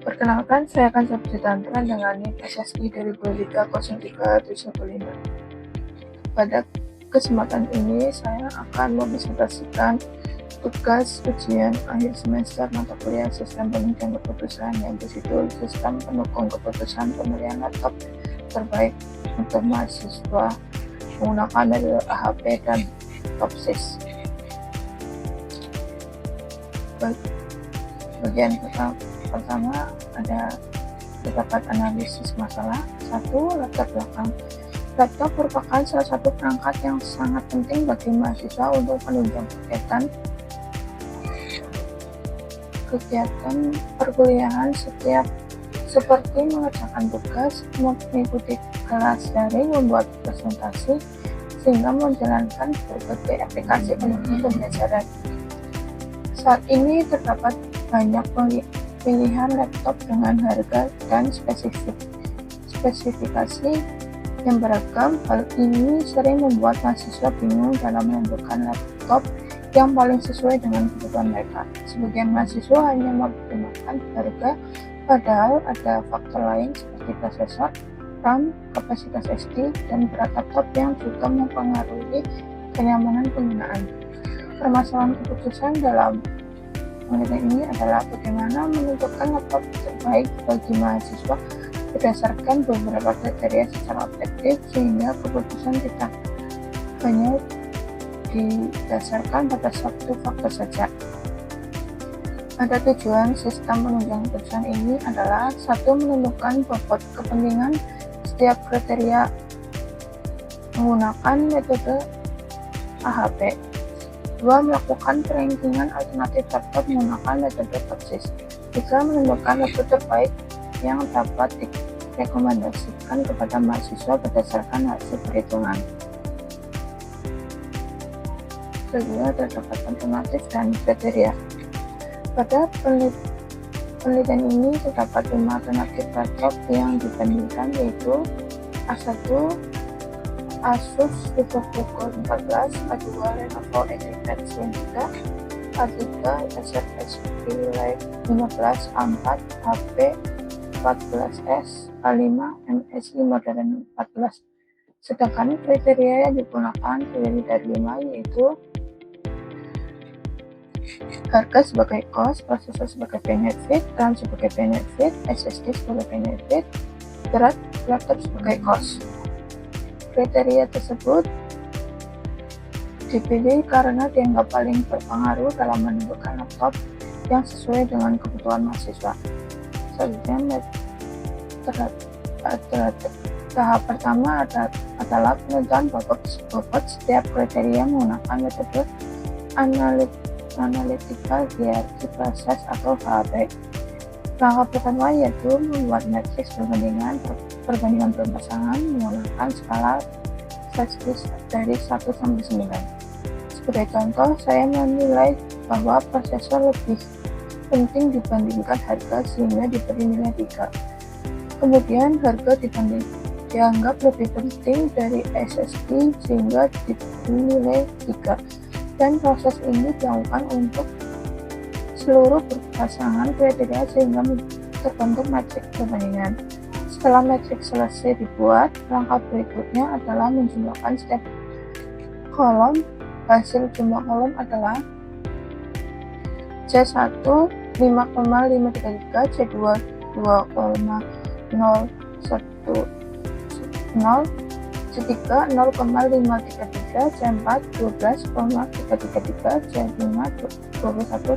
Perkenalkan, saya akan berbicara dengan NIP SSI 2023-03-75. Pada kesempatan ini, saya akan mempresentasikan tugas ujian akhir semester mata kuliah Sistem Penunjang Keputusan yang berjudul Sistem Pendukung Keputusan Pembelian Laptop Terbaik untuk Mahasiswa menggunakan metode AHP dan TOPSIS. Bagian pertama ada terdapat analisis masalah. 1. Latar belakang. Laptop merupakan salah satu perangkat yang sangat penting bagi mahasiswa untuk menunjang kegiatan perkuliahan seperti mengerjakan tugas, mengikuti kelas daring, membuat presentasi, sehingga menjalankan berbagai aplikasi pendukung pembelajaran. Saat ini terdapat banyak pilihan laptop dengan harga dan spesifikasi yang beragam. Hal ini sering membuat mahasiswa bingung dalam menentukan laptop yang paling sesuai dengan kebutuhan mereka. Sebagian mahasiswa hanya mempertimbangkan harga, padahal ada faktor lain seperti prosesor, RAM, kapasitas SD, dan berat laptop yang juga mempengaruhi kenyamanan penggunaan. Permasalahan keputusan dalam penelitian ini adalah bagaimana menentukan laptop terbaik bagi mahasiswa berdasarkan beberapa kriteria secara objektif, sehingga keputusan tidak hanya didasarkan pada satu faktor saja. Pada tujuan sistem penunjang keputusan ini adalah: 1. Menentukan bobot kepentingan setiap kriteria menggunakan metode AHP. 2. Melakukan perankingan alternatif laptop menggunakan metode TOPSIS. 3. Menentukan laptop terbaik yang dapat direkomendasikan kepada mahasiswa berdasarkan hasil perhitungan. Kedua, terdapat alternatif dan kriteria. Pada penelitian ini terdapat 5 alternatif laptop yang dibandingkan, yaitu A1 Asus VivoBook 14, A2 Lenovo EasyPad Z3, A3 Acer HP Live 15, A4 HP 14s, A5 MSI Modern 14. Sedangkan kriteria yang digunakan terdiri dari 5, yaitu harga sebagai cost, prosesor sebagai benefit, RAM sebagai benefit, SSD sebagai benefit, berat laptop sebagai cost. Kriteria tersebut dipilih karena dianggap paling berpengaruh dalam menentukan laptop yang sesuai dengan kebutuhan mahasiswa. Selanjutnya, tahap pertama adalah penentuan bobot setiap kriteria menggunakan metode analytical hierarchy process atau HAP. Langkah pertama yaitu membuat matriks perbandingan berpasangan menggunakan skala Celsius dari 1 sampai 9. Sebagai contoh, saya menilai bahwa prosesor lebih penting dibandingkan harga, sehingga diberi nilai 3. Kemudian harga dianggap lebih penting dari SSD, sehingga diberi nilai 3. Dan proses ini dilakukan untuk seluruh pasangan kriteria sehingga terbentuk matriks perbandingan. Setelah matriks selesai dibuat, langkah berikutnya adalah menjumlahkan setiap kolom. Hasil jumlah kolom adalah C1 5,533, C2 2,010, C3 0,533, C4 12,333, C5 21,000.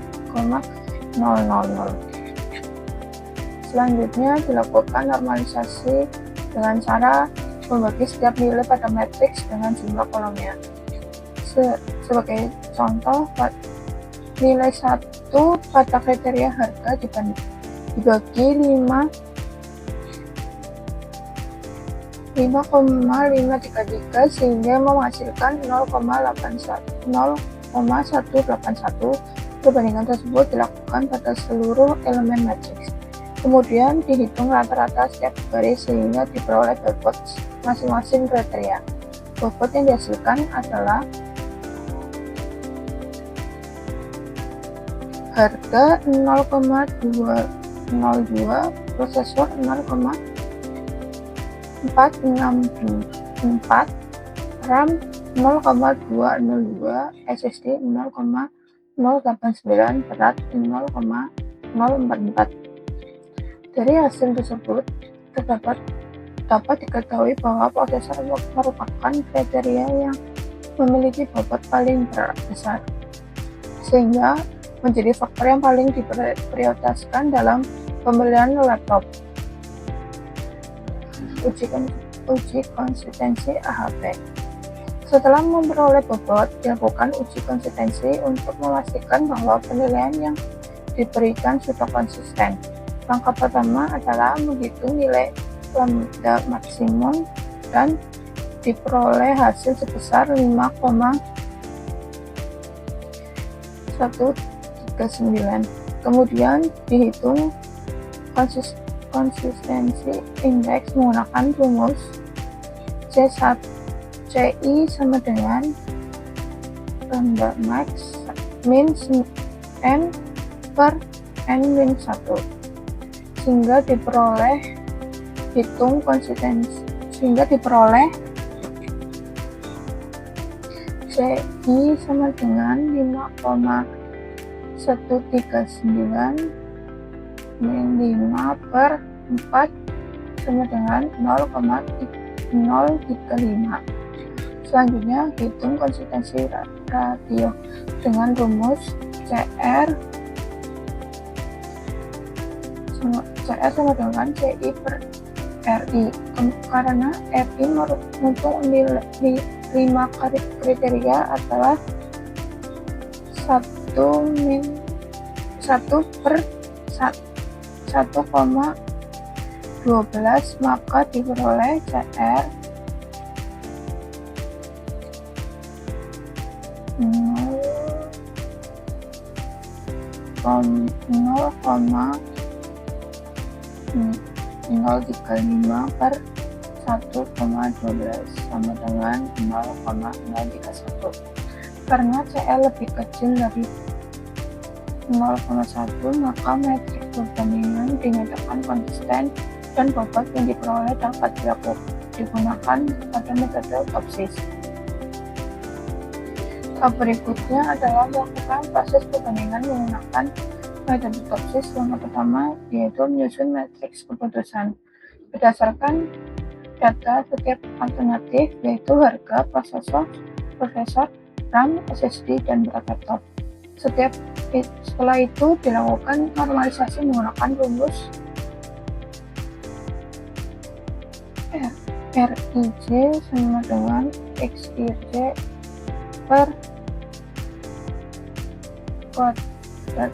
Selanjutnya dilakukan normalisasi dengan cara membagi setiap nilai pada matriks dengan jumlah kolomnya. Sebagai contoh, nilai 1 pada kriteria harga dibagi 5,533 sehingga menghasilkan 0,181. Perbandingan tersebut dilakukan pada seluruh elemen matriks. Kemudian dihitung rata-rata setiap baris sehingga diperoleh bobot masing-masing kriteria. Bobot yang dihasilkan adalah harga 0,2 0,02, prosesor 0,464, RAM 0,202, SSD 0,089, berat 0,044. Dari hasil tersebut dapat diketahui bahwa prosesor merupakan kriteria yang memiliki bobot paling besar, sehingga menjadi faktor yang paling diprioritaskan dalam pemilihan laptop. Uji konsistensi AHP. Setelah memperoleh bobot, dilakukan uji konsistensi untuk memastikan bahwa penilaian yang diberikan sudah konsisten. Langkah pertama adalah menghitung nilai lambda maksimum dan diperoleh hasil sebesar 5,139. Kemudian dihitung konsistensi indeks menggunakan rumus CI sama dengan lambda max min n per n min 1, sehingga diperoleh CI sama dengan 5,139 min 5 per 4 sama dengan 0,035. Selanjutnya, hitung konsistensi ratio dengan rumus CR sama dengan CI per RI, karena RI menghitung nilai 5 kriteria adalah 1 per 1,12, maka diperoleh CR 0,035 per 1,12 sama dengan 0,031. Karena CL lebih kecil dari 0,1, maka metrik perbandingan dinyatakan konsisten dan bobot yang diperoleh dapat digunakan pada metode TOPSIS. Tahap berikutnya adalah melakukan proses perbandingan menggunakan metode TOPSIS. Langkah pertama yaitu menyusun matriks keputusan berdasarkan data setiap alternatif, yaitu harga, prosesor, RAM, SSD, dan berat laptop. Setelah itu dilakukan normalisasi menggunakan rumus RIJ sama dengan XIJ per kuadrat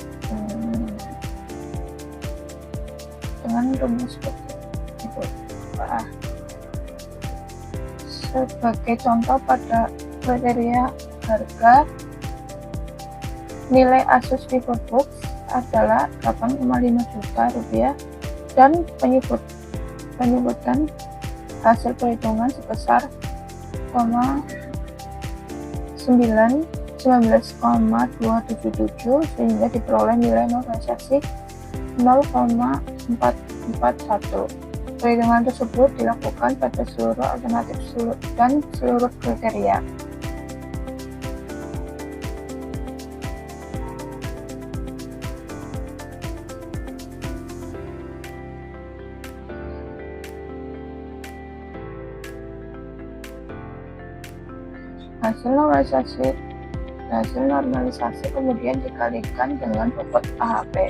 dengan rumus seperti itu. Sebagai contoh, pada kriteria harga, nilai Asus VivoBook adalah 8,5 juta rupiah dan penyebutan hasil perhitungan sebesar 19,277, sehingga diperoleh nilai normalisasi 0,441. Perhitungan tersebut dilakukan pada seluruh alternatif dan seluruh kriteria. Hasil normalisasi kemudian dikalikan dengan bobot AHP.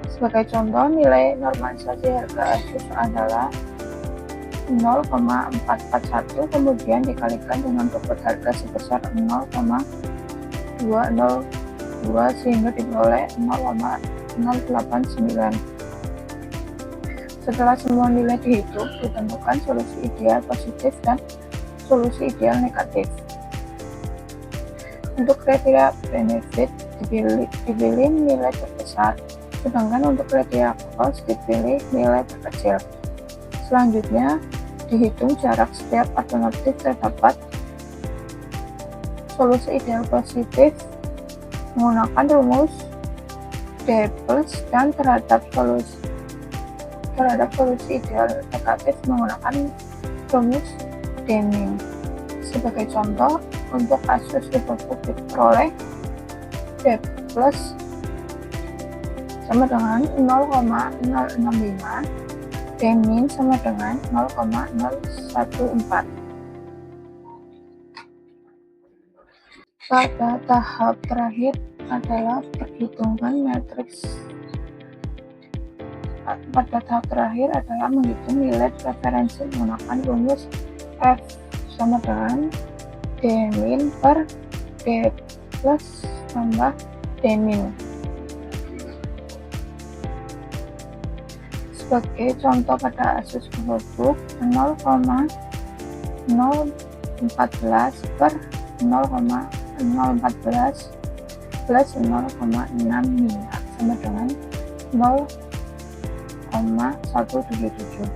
Sebagai contoh, nilai normalisasi harga Asus adalah 0,441, kemudian dikalikan dengan bobot harga sebesar 0,202, sehingga diperoleh 0,089. Setelah semua nilai dihitung, ditentukan solusi ideal positif dan solusi ideal negatif. Untuk kriteria benefit dipilih nilai terbesar, sedangkan untuk kriteria cost dipilih nilai terkecil. Selanjutnya, dihitung jarak setiap alternatif terdapat. Solusi ideal positif menggunakan rumus D+, dan terhadap solusi ideal negatif menggunakan rumus Deming. Sebagai contoh, untuk kasus hipotetik diperoleh D+ sama dengan 0,065, D- sama dengan 0,014. Pada tahap terakhir adalah menghitung nilai preferensi menggunakan rumus F sama dengan D- per D+ tambah D-. Sebagai contoh pada kasus produk 0,014 per 0,014 plus 0,65 sama dengan 0,177.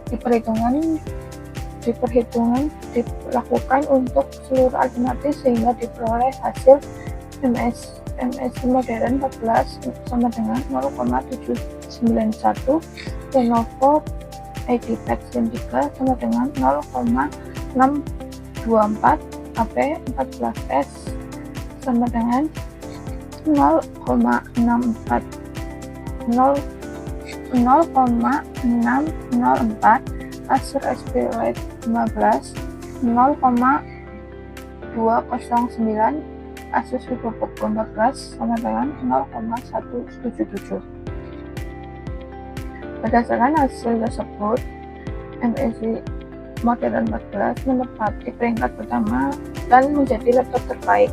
Diperhitungan dilakukan untuk seluruh alternatif sehingga diperoleh hasil MSI modern 14 sama dengan 0,791, Lenovo IdeaPad Slim 3 sama dengan 0,624, HP 14s sama dengan 0,604, Acer SP-Lite 15 0,209, Asus VivoBook 14 sama dengan 0,177. Berdasarkan hasil tersebut, MSI Modern 14 menempati peringkat pertama dan menjadi laptop terbaik.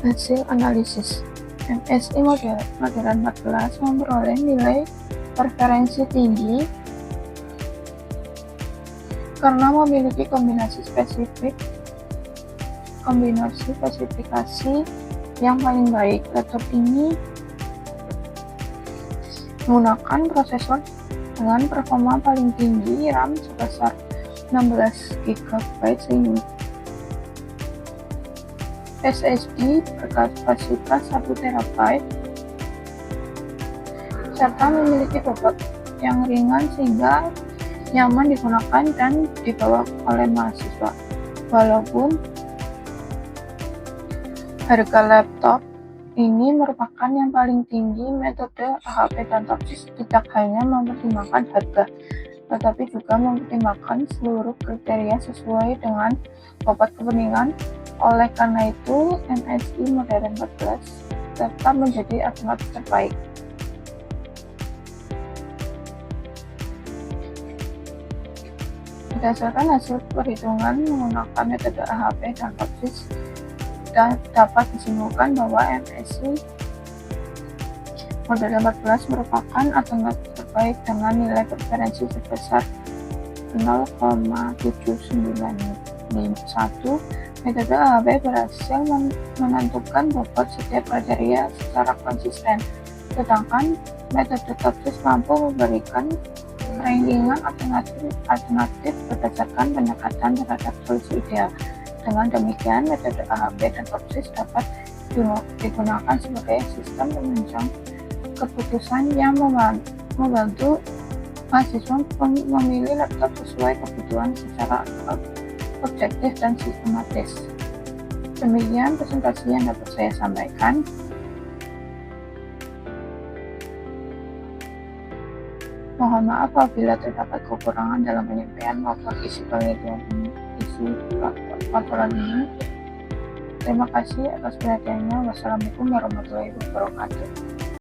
Hasil analisis MSI Modern 14 memperoleh nilai preferensi tinggi karena memiliki kombinasi spesifikasi yang paling baik. Laptop ini menggunakan prosesor dengan performa paling tinggi, RAM sebesar 16 GB, SSD berkapasitas 1 TB, serta memiliki bobot yang ringan sehingga nyaman digunakan dan dibawa oleh mahasiswa. Walaupun harga laptop ini merupakan yang paling tinggi, metode AHP dan TOPSIS tidak hanya mempertimbangkan harga, tetapi juga mempertimbangkan seluruh kriteria sesuai dengan bobot kepentingan. Oleh karena itu, MSI Modern 14 tetap menjadi alternatif terbaik. Berdasarkan hasil perhitungan menggunakan metode AHP dan TOPSIS, dapat disimpulkan bahwa MSI Modern 14 merupakan alternatif terbaik dengan nilai preferensi sebesar 0,791. Metode AHP berhasil menentukan bobot setiap kriteria secara konsisten, sedangkan metode TOPSIS mampu memberikan rankingan alternatif berdasarkan pendekatan terhadap solusi ideal. Dengan demikian, metode AHP dan TOPSIS dapat digunakan sebagai sistem penunjang keputusan yang membantu mahasiswa memilih laptop sesuai kebutuhan secara objektif dan sistematis. Demikian presentasi yang dapat saya sampaikan. Mohon maaf apabila terdapat kekurangan dalam penyampaian maupun isi laporan ini. Terima kasih atas perhatiannya. Wassalamualaikum warahmatullahi wabarakatuh.